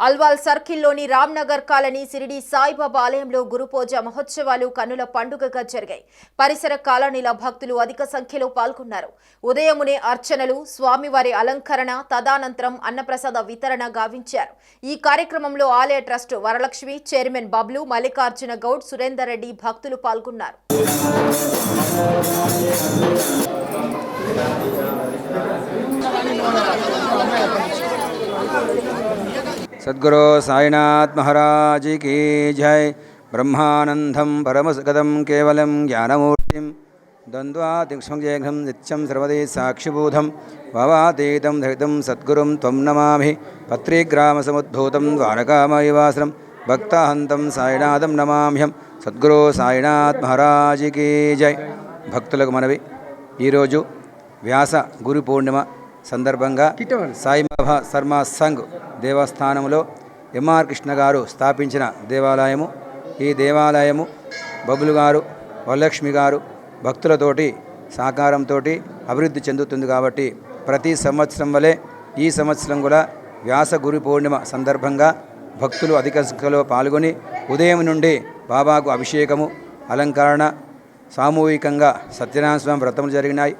Alwal సర్కిల్లోని Ramnagar colony Shirdi Saibaba ఆలయంలో గురుపూజ మహోత్సవాలు కన్నుల పండుగగా జరిగాయి. పరిసర కాలనీల భక్తులు అధిక సంఖ్యలో పాల్గొన్నారు. ఉదయమునే అర్చనలు, స్వామివారి అలంకరణ, తదనంతరం అన్నప్రసాద వితరణ గావించారు. ఈ కార్యక్రమంలో ఆలయ ట్రస్ట్ వరలక్ష్మి చైర్మన్ బబ్లు, మల్లికార్జున గౌడ్, సురేందర్ రెడ్డి భక్తులు పాల్గొన్నారు. सद्गुरु साईनाथ महाराज की जय। ब्रह्मानंदं परमसुखदं केवलं ज्ञानमूर्तिं द्वन्द्वादिक्ष्मजयघं नित्यं सर्वदे साक्षिभूतं भवातीतं धृतं सद्गुरुं त्वं नमामि। पत्रिग्रामसमुद्भूतं द्वारकामयवासनं भक्ताहन्तं साईनाथं नमाम्यहं। सद्गुरु साईनाथ महाराज की जय। భక్తులకు మనవి, ఈరోజు వ్యాస గురు పూర్ణిమ సందర్భంగా సాయిబాబా శర్మ సంఘ్ దేవస్థానంలో ఎంఆర్ కృష్ణ గారు స్థాపించిన దేవాలయము. ఈ దేవాలయము బబులు గారు, వరలక్ష్మి గారు భక్తులతోటి సహకారంతో అభివృద్ధి చెందుతుంది. కాబట్టి ప్రతి సంవత్సరం వలె ఈ సంవత్సరం కూడా వ్యాస గురు పూర్ణిమ సందర్భంగా భక్తులు అధిక సంఖ్యలో పాల్గొని ఉదయం నుండి బాబాకు అభిషేకము, అలంకరణ, సామూహికంగా సత్యనారాయణ స్వామి వ్రతములు జరిగినాయి.